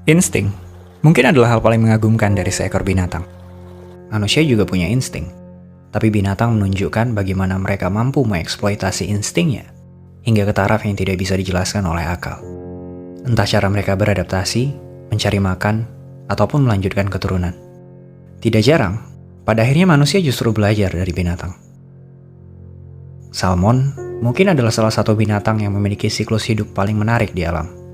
Insting mungkin adalah hal paling mengagumkan dari seekor binatang. Manusia juga punya insting, tapi binatang menunjukkan bagaimana mereka mampu mengeksploitasi instingnya hingga ke taraf yang tidak bisa dijelaskan oleh akal. Entah cara mereka beradaptasi, mencari makan, ataupun melanjutkan keturunan. Tidak jarang, pada akhirnya manusia justru belajar dari binatang. Salmon mungkin adalah salah satu binatang yang memiliki siklus hidup paling menarik di alam.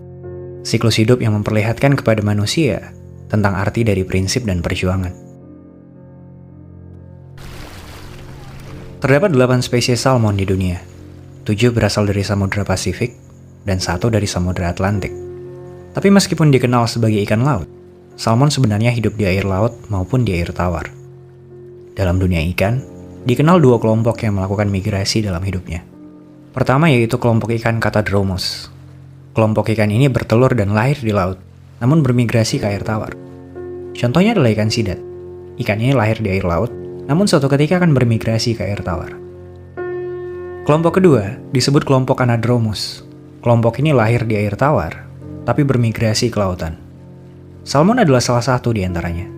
Siklus hidup yang memperlihatkan kepada manusia tentang arti dari prinsip dan perjuangan. Terdapat 8 spesies salmon di dunia. 7 berasal dari Samudra Pasifik dan 1 dari Samudra Atlantik. Tapi meskipun dikenal sebagai ikan laut, salmon sebenarnya hidup di air laut maupun di air tawar. Dalam dunia ikan, dikenal 2 kelompok yang melakukan migrasi dalam hidupnya. Pertama yaitu kelompok ikan Catadromos. Kelompok ikan ini bertelur dan lahir di laut, namun bermigrasi ke air tawar. Contohnya adalah ikan sidat. Ikan ini lahir di air laut, namun suatu ketika akan bermigrasi ke air tawar. Kelompok kedua disebut kelompok Anadromos. Kelompok ini lahir di air tawar, tapi bermigrasi ke lautan. Salmon adalah salah satu di antaranya.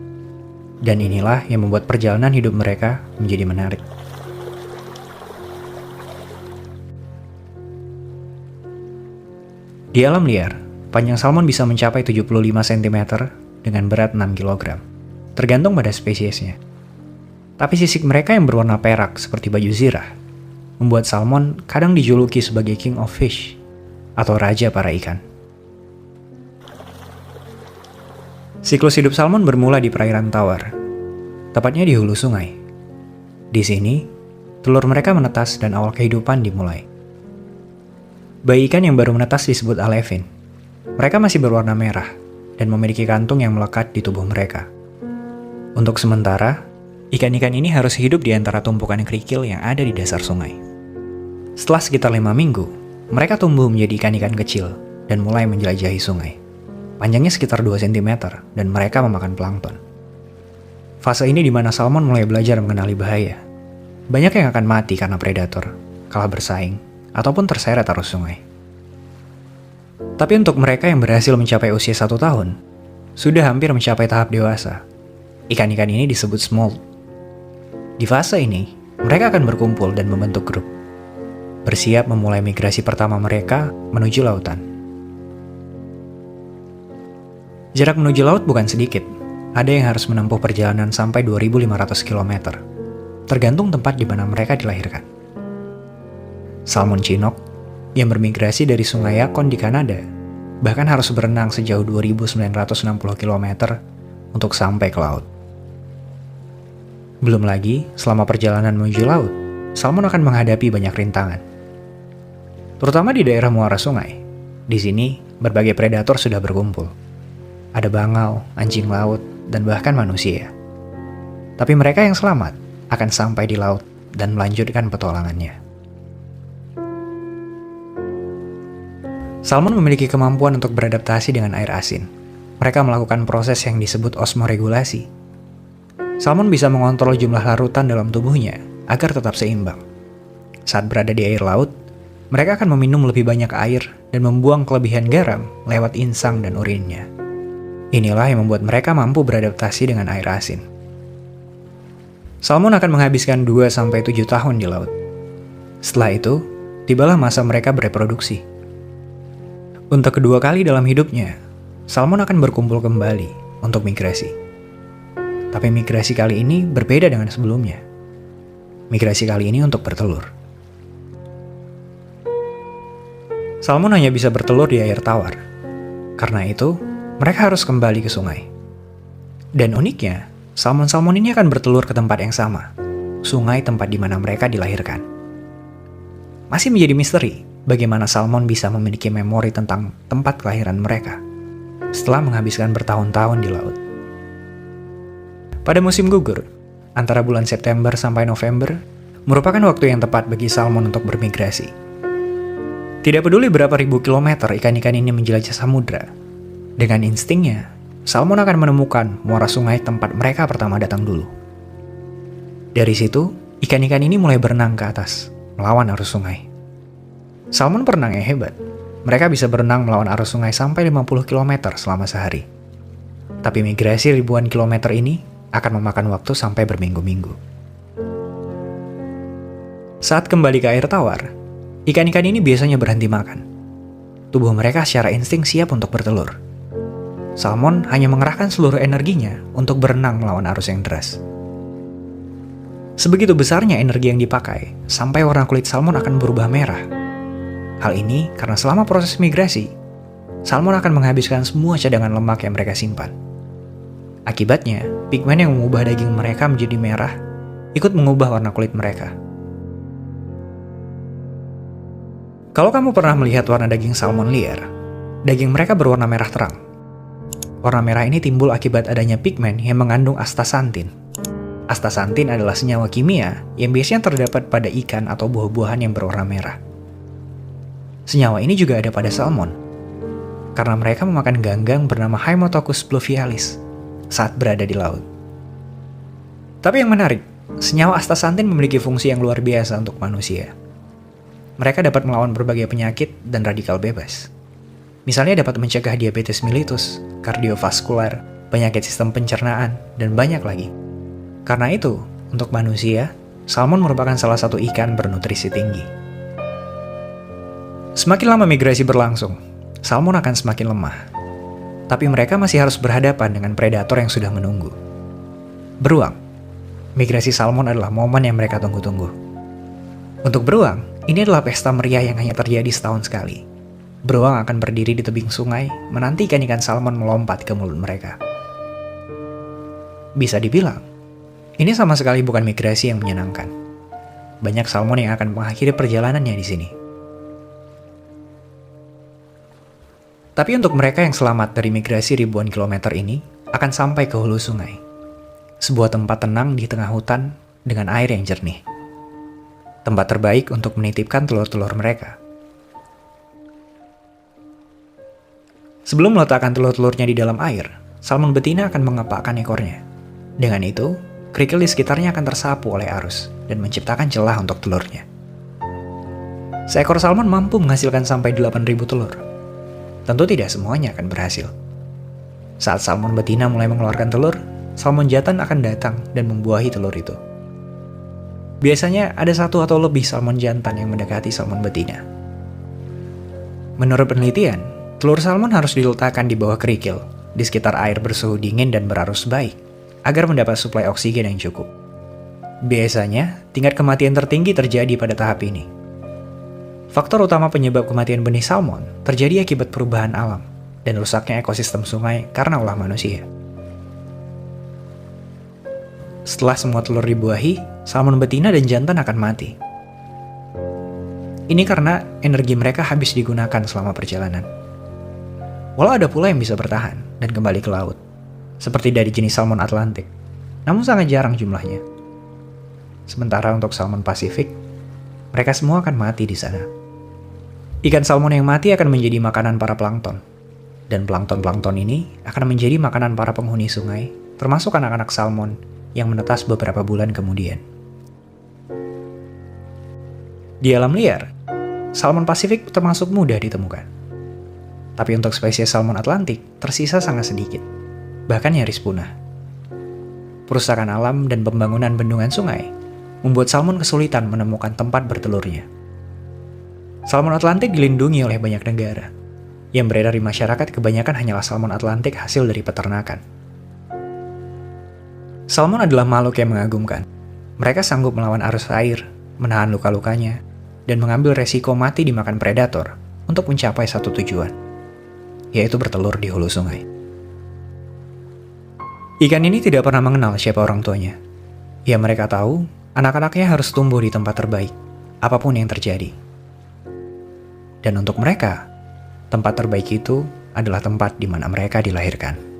Dan inilah yang membuat perjalanan hidup mereka menjadi menarik. Di alam liar, panjang salmon bisa mencapai 75 cm dengan berat 6 kg, tergantung pada spesiesnya. Tapi sisik mereka yang berwarna perak seperti baju zirah, membuat salmon kadang dijuluki sebagai king of fish, atau raja para ikan. Siklus hidup salmon bermula di perairan tawar, tepatnya di hulu sungai. Di sini, telur mereka menetas dan awal kehidupan dimulai. Bayi ikan yang baru menetas disebut alevin. Mereka masih berwarna merah dan memiliki kantung yang melekat di tubuh mereka. Untuk sementara, ikan-ikan ini harus hidup di antara tumpukan kerikil yang ada di dasar sungai. Setelah sekitar 5 minggu, mereka tumbuh menjadi ikan-ikan kecil dan mulai menjelajahi sungai. Panjangnya sekitar 2 cm dan mereka memakan plankton. Fase ini di mana salmon mulai belajar mengenali bahaya. Banyak yang akan mati karena predator, kalah bersaing, ataupun terseret arus sungai. Tapi untuk mereka yang berhasil mencapai usia 1 tahun, sudah hampir mencapai tahap dewasa. Ikan-ikan ini disebut smolt. Di fase ini, mereka akan berkumpul dan membentuk grup, bersiap memulai migrasi pertama mereka menuju lautan. Jarak menuju laut bukan sedikit. Ada yang harus menempuh perjalanan sampai 2.500 km, tergantung tempat di mana mereka dilahirkan. Salmon Chinook yang bermigrasi dari Sungai Yukon di Kanada bahkan harus berenang sejauh 2.960 km untuk sampai ke laut. Belum lagi, selama perjalanan menuju laut, salmon akan menghadapi banyak rintangan. Terutama di daerah muara sungai. Di sini, berbagai predator sudah berkumpul. Ada bangau, anjing laut, dan bahkan manusia. Tapi mereka yang selamat akan sampai di laut dan melanjutkan petualangannya. Salmon memiliki kemampuan untuk beradaptasi dengan air asin. Mereka melakukan proses yang disebut osmoregulasi. Salmon bisa mengontrol jumlah larutan dalam tubuhnya agar tetap seimbang. Saat berada di air laut, mereka akan meminum lebih banyak air dan membuang kelebihan garam lewat insang dan urinnya. Inilah yang membuat mereka mampu beradaptasi dengan air asin. Salmon akan menghabiskan 2-7 tahun di laut. Setelah itu, tibalah masa mereka bereproduksi. Untuk kedua kali dalam hidupnya, salmon akan berkumpul kembali untuk migrasi. Tapi migrasi kali ini berbeda dengan sebelumnya. Migrasi kali ini untuk bertelur. Salmon hanya bisa bertelur di air tawar. Karena itu, mereka harus kembali ke sungai. Dan uniknya, salmon-salmon ini akan bertelur ke tempat yang sama, sungai tempat di mana mereka dilahirkan. Masih menjadi misteri bagaimana salmon bisa memiliki memori tentang tempat kelahiran mereka setelah menghabiskan bertahun-tahun di laut. Pada musim gugur, antara bulan September sampai November, merupakan waktu yang tepat bagi salmon untuk bermigrasi. Tidak peduli berapa ribu kilometer ikan-ikan ini menjelajah samudra, dengan instingnya, salmon akan menemukan muara sungai tempat mereka pertama datang dulu. Dari situ, ikan-ikan ini mulai berenang ke atas, melawan arus sungai. Salmon berenang yang hebat. Mereka bisa berenang melawan arus sungai sampai 50 km selama sehari. Tapi migrasi ribuan kilometer ini akan memakan waktu sampai berminggu-minggu. Saat kembali ke air tawar, ikan-ikan ini biasanya berhenti makan. Tubuh mereka secara insting siap untuk bertelur. Salmon hanya mengerahkan seluruh energinya untuk berenang melawan arus yang deras. Sebegitu besarnya energi yang dipakai, sampai warna kulit salmon akan berubah merah. Hal ini karena selama proses migrasi, salmon akan menghabiskan semua cadangan lemak yang mereka simpan. Akibatnya, pigmen yang mengubah daging mereka menjadi merah ikut mengubah warna kulit mereka. Kalau kamu pernah melihat warna daging salmon liar, daging mereka berwarna merah terang. Warna merah ini timbul akibat adanya pigmen yang mengandung astaxanthin. Astaxanthin adalah senyawa kimia yang biasanya terdapat pada ikan atau buah-buahan yang berwarna merah. Senyawa ini juga ada pada salmon, karena mereka memakan ganggang bernama Haemococcus pluvialis saat berada di laut. Tapi yang menarik, senyawa astaxanthin memiliki fungsi yang luar biasa untuk manusia. Mereka dapat melawan berbagai penyakit dan radikal bebas. Misalnya dapat mencegah diabetes mellitus, kardiovaskular, penyakit sistem pencernaan, dan banyak lagi. Karena itu, untuk manusia, salmon merupakan salah satu ikan bernutrisi tinggi. Semakin lama migrasi berlangsung, salmon akan semakin lemah. Tapi mereka masih harus berhadapan dengan predator yang sudah menunggu. Beruang. Migrasi salmon adalah momen yang mereka tunggu-tunggu. Untuk beruang, ini adalah pesta meriah yang hanya terjadi setahun sekali. Beruang akan berdiri di tebing sungai, menanti ikan-ikan salmon melompat ke mulut mereka. Bisa dibilang, ini sama sekali bukan migrasi yang menyenangkan. Banyak salmon yang akan mengakhiri perjalanannya di sini. Tapi untuk mereka yang selamat dari migrasi ribuan kilometer ini, akan sampai ke hulu sungai. Sebuah tempat tenang di tengah hutan dengan air yang jernih. Tempat terbaik untuk menitipkan telur-telur mereka. Sebelum meletakkan telur-telurnya di dalam air, salmon betina akan mengepakkan ekornya. Dengan itu, kerikil di sekitarnya akan tersapu oleh arus dan menciptakan celah untuk telurnya. Seekor salmon mampu menghasilkan sampai 8.000 telur. Tentu tidak semuanya akan berhasil. Saat salmon betina mulai mengeluarkan telur, salmon jantan akan datang dan membuahi telur itu. Biasanya ada 1 atau lebih salmon jantan yang mendekati salmon betina. Menurut penelitian, telur salmon harus diletakkan di bawah kerikil, di sekitar air bersuhu dingin dan berarus baik, agar mendapat suplai oksigen yang cukup. Biasanya, tingkat kematian tertinggi terjadi pada tahap ini. Faktor utama penyebab kematian benih salmon terjadi akibat perubahan alam dan rusaknya ekosistem sungai karena ulah manusia. Setelah semua telur dibuahi, salmon betina dan jantan akan mati. Ini karena energi mereka habis digunakan selama perjalanan. Walau ada pula yang bisa bertahan dan kembali ke laut, seperti dari jenis salmon Atlantik, namun sangat jarang jumlahnya. Sementara untuk salmon Pasifik, mereka semua akan mati di sana. Ikan salmon yang mati akan menjadi makanan para plankton, dan plankton-plankton ini akan menjadi makanan para penghuni sungai, termasuk anak-anak salmon yang menetas beberapa bulan kemudian. Di alam liar, salmon Pasifik termasuk mudah ditemukan. Tapi untuk spesies salmon Atlantik tersisa sangat sedikit, bahkan nyaris punah. Perusakan alam dan pembangunan bendungan sungai membuat salmon kesulitan menemukan tempat bertelurnya. Salmon Atlantik dilindungi oleh banyak negara. Yang beredar di masyarakat kebanyakan hanyalah salmon Atlantik hasil dari peternakan. Salmon adalah makhluk yang mengagumkan. Mereka sanggup melawan arus air, menahan luka-lukanya, dan mengambil resiko mati dimakan predator untuk mencapai satu tujuan, yaitu bertelur di hulu sungai. Ikan ini tidak pernah mengenal siapa orang tuanya. Ya mereka tahu, anak-anaknya harus tumbuh di tempat terbaik, apapun yang terjadi. Dan untuk mereka, tempat terbaik itu adalah tempat di mana mereka dilahirkan.